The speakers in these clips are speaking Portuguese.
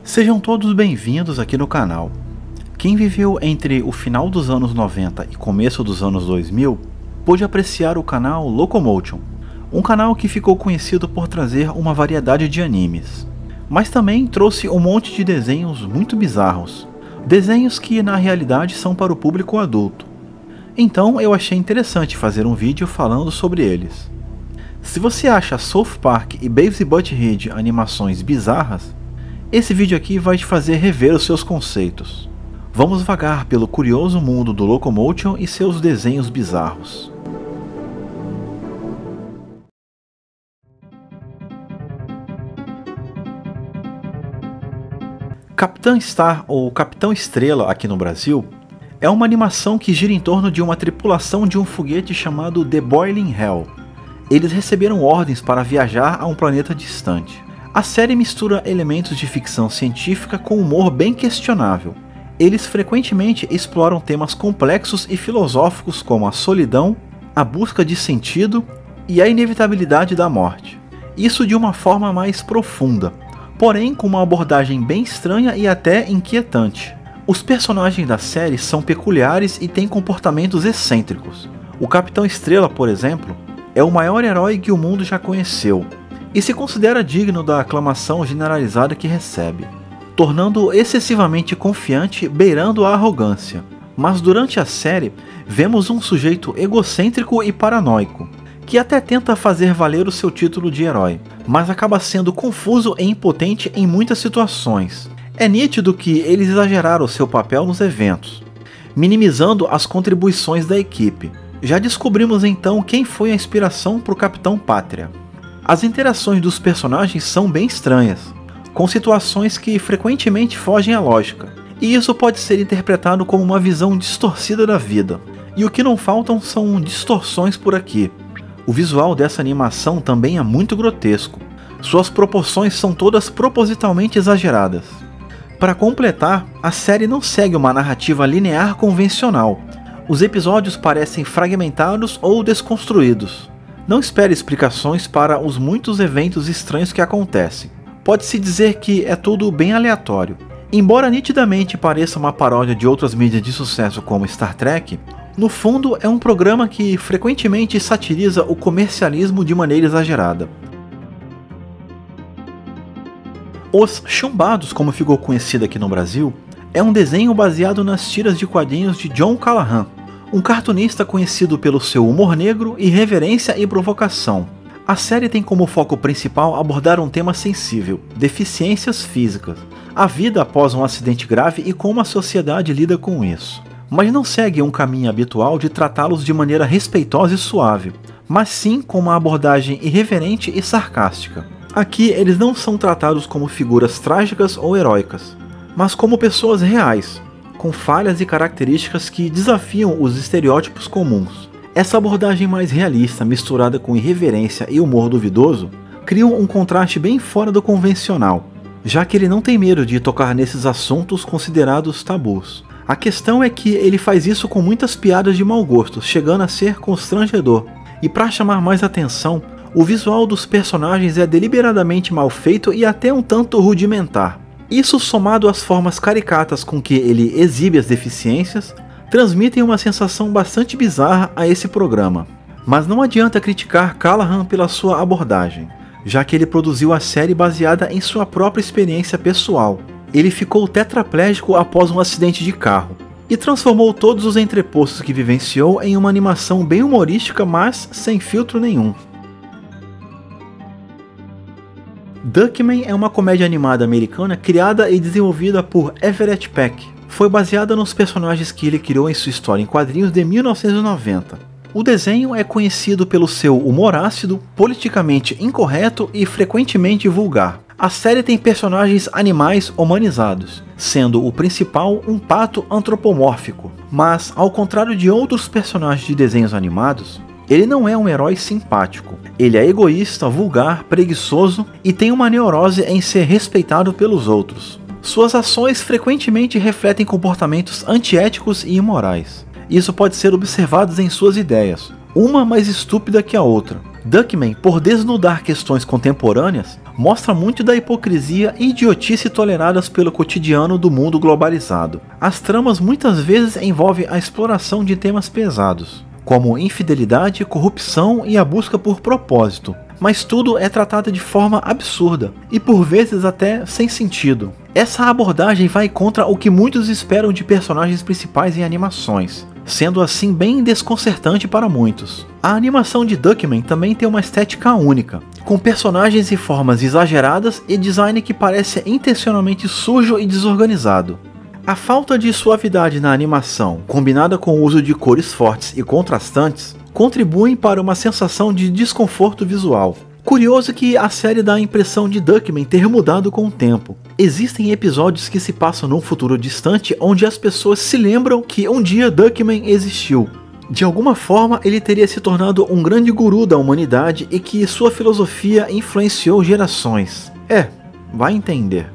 Sejam todos bem-vindos aqui no canal. Quem viveu entre o final dos anos 90 e começo dos anos 2000 pôde apreciar o canal Locomotion, um canal que ficou conhecido por trazer uma variedade de animes, mas também trouxe um monte de desenhos muito bizarros, desenhos que na realidade são para o público adulto. Então eu achei interessante fazer um vídeo falando sobre eles. Se você acha South Park e Beavis e Butt-Head animações bizarras, esse vídeo aqui vai te fazer rever os seus conceitos. Vamos vagar pelo curioso mundo do Locomotion e seus desenhos bizarros. Capitã Star, ou Capitão Estrela aqui no Brasil, é uma animação que gira em torno de uma tripulação de um foguete chamado The Boiling Hell. Eles receberam ordens para viajar a um planeta distante. A série mistura elementos de ficção científica com humor bem questionável. Eles frequentemente exploram temas complexos e filosóficos como a solidão, a busca de sentido e a inevitabilidade da morte. Isso de uma forma mais profunda, porém com uma abordagem bem estranha e até inquietante. Os personagens da série são peculiares e têm comportamentos excêntricos. O Capitão Estrela, por exemplo, é o maior herói que o mundo já conheceu, e se considera digno da aclamação generalizada que recebe, tornando-o excessivamente confiante, beirando a arrogância. Mas durante a série, vemos um sujeito egocêntrico e paranoico, que até tenta fazer valer o seu título de herói, mas acaba sendo confuso e impotente em muitas situações. É nítido que eles exageraram seu papel nos eventos, minimizando as contribuições da equipe. Já descobrimos então quem foi a inspiração para o Capitão Pátria. As interações dos personagens são bem estranhas, com situações que frequentemente fogem à lógica, e isso pode ser interpretado como uma visão distorcida da vida. E o que não faltam são distorções por aqui. O visual dessa animação também é muito grotesco, suas proporções são todas propositalmente exageradas. Para completar, a série não segue uma narrativa linear convencional. Os episódios parecem fragmentados ou desconstruídos. Não espere explicações para os muitos eventos estranhos que acontecem. Pode-se dizer que é tudo bem aleatório. Embora nitidamente pareça uma paródia de outras mídias de sucesso como Star Trek, no fundo é um programa que frequentemente satiriza o comercialismo de maneira exagerada. Os Chumbados, como ficou conhecido aqui no Brasil, é um desenho baseado nas tiras de quadrinhos de John Callahan, um cartunista conhecido pelo seu humor negro, irreverência e provocação. A série tem como foco principal abordar um tema sensível, deficiências físicas, a vida após um acidente grave e como a sociedade lida com isso. Mas não segue um caminho habitual de tratá-los de maneira respeitosa e suave, mas sim com uma abordagem irreverente e sarcástica. Aqui eles não são tratados como figuras trágicas ou heróicas, mas como pessoas reais, com falhas e características que desafiam os estereótipos comuns. Essa abordagem mais realista, misturada com irreverência e humor duvidoso, cria um contraste bem fora do convencional, já que ele não tem medo de tocar nesses assuntos considerados tabus. A questão é que ele faz isso com muitas piadas de mau gosto, chegando a ser constrangedor. E para chamar mais atenção, o visual dos personagens é deliberadamente mal feito e até um tanto rudimentar. Isso, somado às formas caricatas com que ele exibe as deficiências, transmitem uma sensação bastante bizarra a esse programa. Mas não adianta criticar Callahan pela sua abordagem, já que ele produziu a série baseada em sua própria experiência pessoal. Ele ficou tetraplégico após um acidente de carro, e transformou todos os entrepostos que vivenciou em uma animação bem humorística, mas sem filtro nenhum. Duckman é uma comédia animada americana criada e desenvolvida por Everett Peck. Foi baseada nos personagens que ele criou em sua história em quadrinhos de 1990. O desenho é conhecido pelo seu humor ácido, politicamente incorreto e frequentemente vulgar. A série tem personagens animais humanizados, sendo o principal um pato antropomórfico. Mas, ao contrário de outros personagens de desenhos animados, ele não é um herói simpático. Ele é egoísta, vulgar, preguiçoso e tem uma neurose em ser respeitado pelos outros. Suas ações frequentemente refletem comportamentos antiéticos e imorais. Isso pode ser observado em suas ideias, uma mais estúpida que a outra. Duckman, por desnudar questões contemporâneas, mostra muito da hipocrisia e idiotice toleradas pelo cotidiano do mundo globalizado. As tramas muitas vezes envolvem a exploração de temas pesados, como infidelidade, corrupção e a busca por propósito, mas tudo é tratado de forma absurda e por vezes até sem sentido. Essa abordagem vai contra o que muitos esperam de personagens principais em animações, sendo assim bem desconcertante para muitos. A animação de Duckman também tem uma estética única, com personagens e formas exageradas e design que parece intencionalmente sujo e desorganizado. A falta de suavidade na animação, combinada com o uso de cores fortes e contrastantes, contribuem para uma sensação de desconforto visual. Curioso que a série dá a impressão de Duckman ter mudado com o tempo. Existem episódios que se passam num futuro distante onde as pessoas se lembram que um dia Duckman existiu. De alguma forma ele teria se tornado um grande guru da humanidade e que sua filosofia influenciou gerações. Vai entender.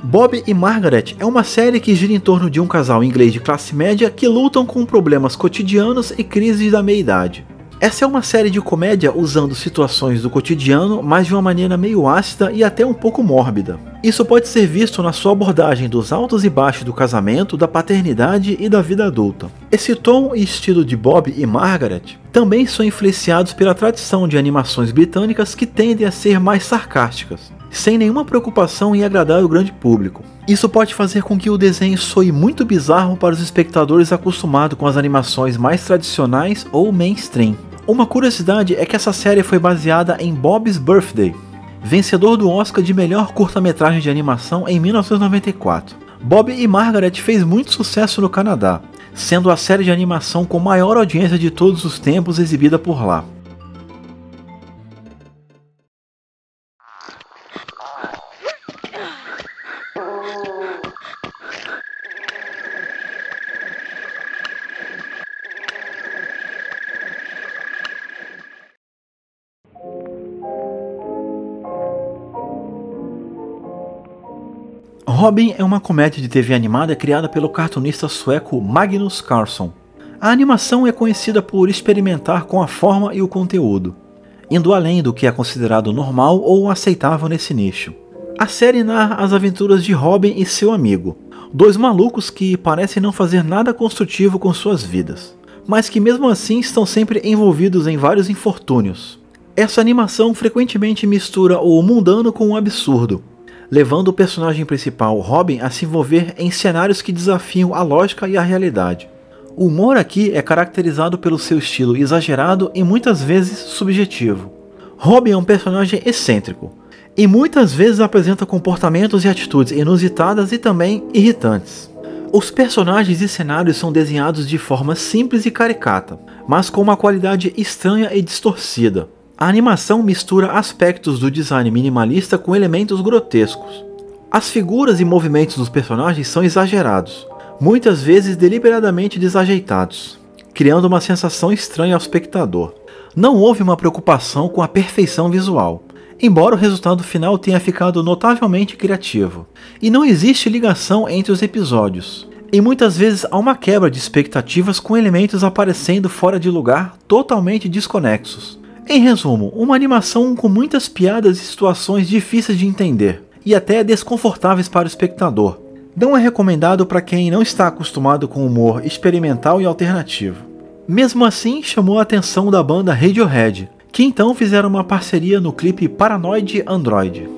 Bob e Margaret é uma série que gira em torno de um casal inglês de classe média que lutam com problemas cotidianos e crises da meia-idade. Essa é uma série de comédia usando situações do cotidiano, mas de uma maneira meio ácida e até um pouco mórbida. Isso pode ser visto na sua abordagem dos altos e baixos do casamento, da paternidade e da vida adulta. Esse tom e estilo de Bob e Margaret também são influenciados pela tradição de animações britânicas que tendem a ser mais sarcásticas, sem nenhuma preocupação em agradar o grande público. Isso pode fazer com que o desenho soe muito bizarro para os espectadores acostumados com as animações mais tradicionais ou mainstream. Uma curiosidade é que essa série foi baseada em Bob's Birthday, vencedor do Oscar de melhor curta-metragem de animação em 1994. Bob e Margaret fez muito sucesso no Canadá, sendo a série de animação com maior audiência de todos os tempos exibida por lá. Robin é uma comédia de TV animada criada pelo cartunista sueco Magnus Carlsson. A animação é conhecida por experimentar com a forma e o conteúdo, indo além do que é considerado normal ou aceitável nesse nicho. A série narra as aventuras de Robin e seu amigo, dois malucos que parecem não fazer nada construtivo com suas vidas, mas que mesmo assim estão sempre envolvidos em vários infortúnios. Essa animação frequentemente mistura o mundano com o absurdo, levando o personagem principal, Robin, a se envolver em cenários que desafiam a lógica e a realidade. O humor aqui é caracterizado pelo seu estilo exagerado e muitas vezes subjetivo. Robin é um personagem excêntrico, e muitas vezes apresenta comportamentos e atitudes inusitadas e também irritantes. Os personagens e cenários são desenhados de forma simples e caricata, mas com uma qualidade estranha e distorcida. A animação mistura aspectos do design minimalista com elementos grotescos. As figuras e movimentos dos personagens são exagerados, muitas vezes deliberadamente desajeitados, criando uma sensação estranha ao espectador. Não houve uma preocupação com a perfeição visual, embora o resultado final tenha ficado notavelmente criativo. E não existe ligação entre os episódios, e muitas vezes há uma quebra de expectativas com elementos aparecendo fora de lugar, totalmente desconexos. Em resumo, uma animação com muitas piadas e situações difíceis de entender, e até desconfortáveis para o espectador. Não é recomendado para quem não está acostumado com humor experimental e alternativo. Mesmo assim, chamou a atenção da banda Radiohead, que então fizeram uma parceria no clipe Paranoid Android.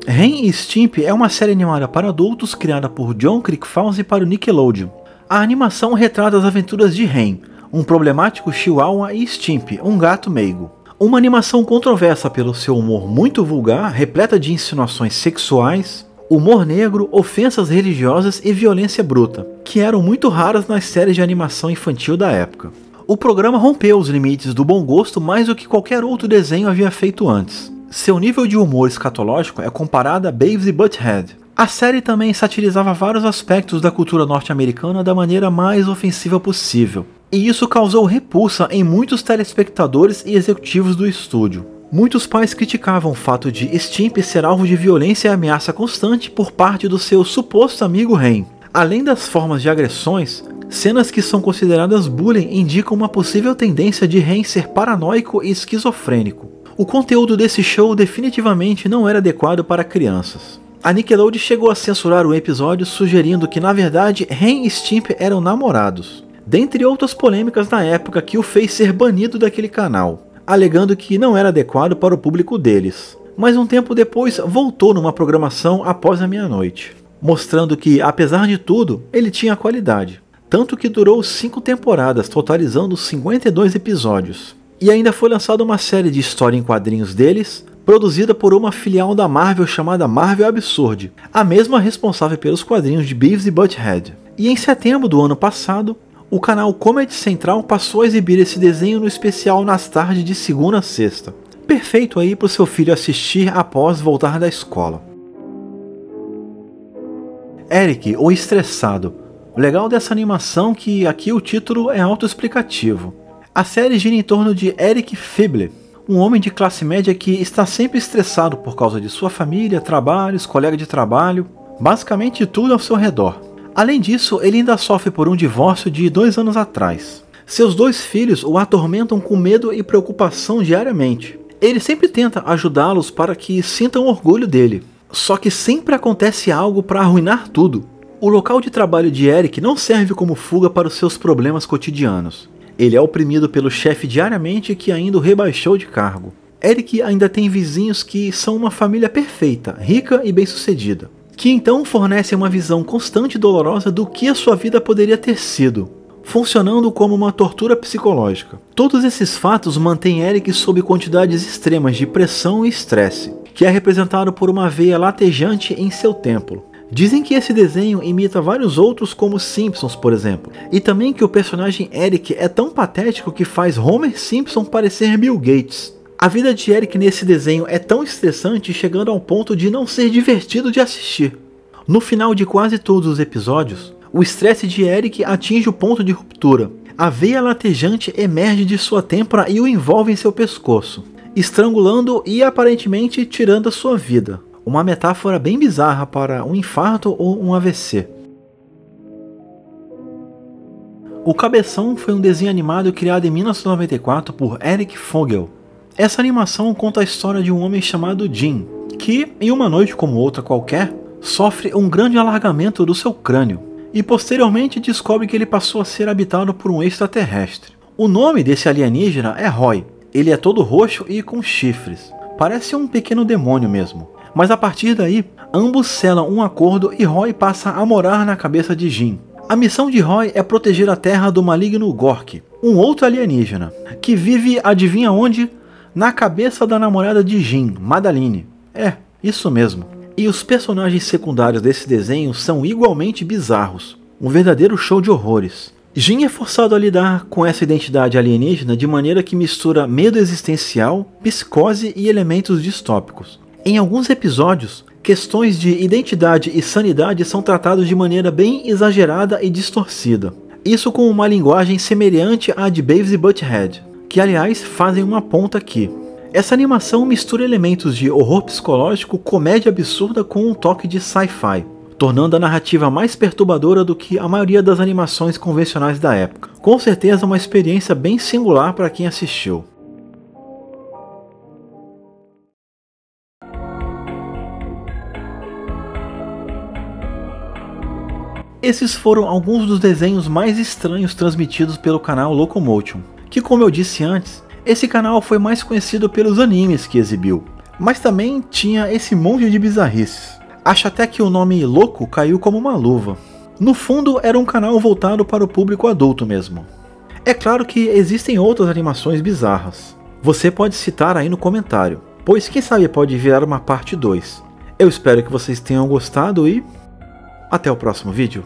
Ren e Stimpy é uma série animada para adultos criada por John Crickfause para o Nickelodeon. A animação retrata as aventuras de Ren, um problemático chihuahua, e Stimpy, um gato meigo. Uma animação controversa pelo seu humor muito vulgar, repleta de insinuações sexuais, humor negro, ofensas religiosas e violência bruta, que eram muito raras nas séries de animação infantil da época. O programa rompeu os limites do bom gosto mais do que qualquer outro desenho havia feito antes. Seu nível de humor escatológico é comparado a Beavis e Butthead. A série também satirizava vários aspectos da cultura norte-americana da maneira mais ofensiva possível, e isso causou repulsa em muitos telespectadores e executivos do estúdio. Muitos pais criticavam o fato de Stimpy ser alvo de violência e ameaça constante por parte do seu suposto amigo Ren. Além das formas de agressões, Cenas que são consideradas bullying indicam uma possível tendência de Ren ser paranoico e esquizofrênico. O conteúdo desse show definitivamente não era adequado para crianças. A Nickelodeon chegou a censurar o episódio, sugerindo que na verdade Ren e Stimpy eram namorados, dentre outras polêmicas na época que o fez ser banido daquele canal, alegando que não era adequado para o público deles. Mas um tempo depois voltou numa programação após a meia-noite, mostrando que, apesar de tudo, ele tinha qualidade. Tanto que durou 5 temporadas, totalizando 52 episódios. E ainda foi lançada uma série de história em quadrinhos deles, produzida por uma filial da Marvel chamada Marvel Absurd, a mesma responsável pelos quadrinhos de Beavis e Butthead. E em setembro do ano passado, o canal Comedy Central passou a exibir esse desenho no especial nas tardes de segunda a sexta. Perfeito aí para o seu filho assistir após voltar da escola. Eric, o Estressado. O legal dessa animação é que aqui o título é autoexplicativo. A série gira em torno de Eric Fible, um homem de classe média que está sempre estressado por causa de sua família, trabalhos, colega de trabalho, basicamente tudo ao seu redor. Além disso, ele ainda sofre por um divórcio de 2 anos atrás. Seus 2 filhos o atormentam com medo e preocupação diariamente. Ele sempre tenta ajudá-los para que sintam orgulho dele, só que sempre acontece algo para arruinar tudo. O local de trabalho de Eric não serve como fuga para os seus problemas cotidianos. Ele é oprimido pelo chefe diariamente que ainda o rebaixou de cargo. Eric ainda tem vizinhos que são uma família perfeita, rica e bem-sucedida, que então fornecem uma visão constante e dolorosa do que a sua vida poderia ter sido, funcionando como uma tortura psicológica. Todos esses fatos mantêm Eric sob quantidades extremas de pressão e estresse, que é representado por uma veia latejante em seu templo. Dizem que esse desenho imita vários outros como Simpsons, por exemplo, e também que o personagem Eric é tão patético que faz Homer Simpson parecer Bill Gates. A vida de Eric nesse desenho é tão estressante, chegando ao ponto de não ser divertido de assistir. No final de quase todos os episódios, o estresse de Eric atinge o ponto de ruptura. A veia latejante emerge de sua têmpora e o envolve em seu pescoço, estrangulando e aparentemente tirando a sua vida. Uma metáfora bem bizarra para um infarto ou um AVC. O Cabeção foi um desenho animado criado em 1994 por Eric Vogel. Essa animação conta a história de um homem chamado Jim, que, em uma noite como outra qualquer, sofre um grande alargamento do seu crânio, e posteriormente descobre que ele passou a ser habitado por um extraterrestre. O nome desse alienígena é Roy. Ele é todo roxo e com chifres. Parece um pequeno demônio mesmo. Mas a partir daí, ambos selam um acordo e Roy passa a morar na cabeça de Jim. A missão de Roy é proteger a Terra do maligno Gork, um outro alienígena, que vive adivinha onde? Na cabeça da namorada de Jim, Madeline. É, isso mesmo. E os personagens secundários desse desenho são igualmente bizarros. Um verdadeiro show de horrores. Jim é forçado a lidar com essa identidade alienígena de maneira que mistura medo existencial, psicose e elementos distópicos. Em alguns episódios, questões de identidade e sanidade são tratadas de maneira bem exagerada e distorcida. Isso com uma linguagem semelhante à de Beavis e Butthead, que aliás fazem uma ponta aqui. Essa animação mistura elementos de horror psicológico, comédia absurda com um toque de sci-fi, tornando a narrativa mais perturbadora do que a maioria das animações convencionais da época. Com certeza uma experiência bem singular para quem assistiu. Esses foram alguns dos desenhos mais estranhos transmitidos pelo canal Locomotion, que, como eu disse antes, esse canal foi mais conhecido pelos animes que exibiu, mas também tinha esse monte de bizarrices. Acho até que o nome Loco caiu como uma luva. No fundo, era um canal voltado para o público adulto mesmo. É claro que existem outras animações bizarras. Você pode citar aí no comentário, pois quem sabe pode virar uma parte 2. Eu espero que vocês tenham gostado e até o próximo vídeo.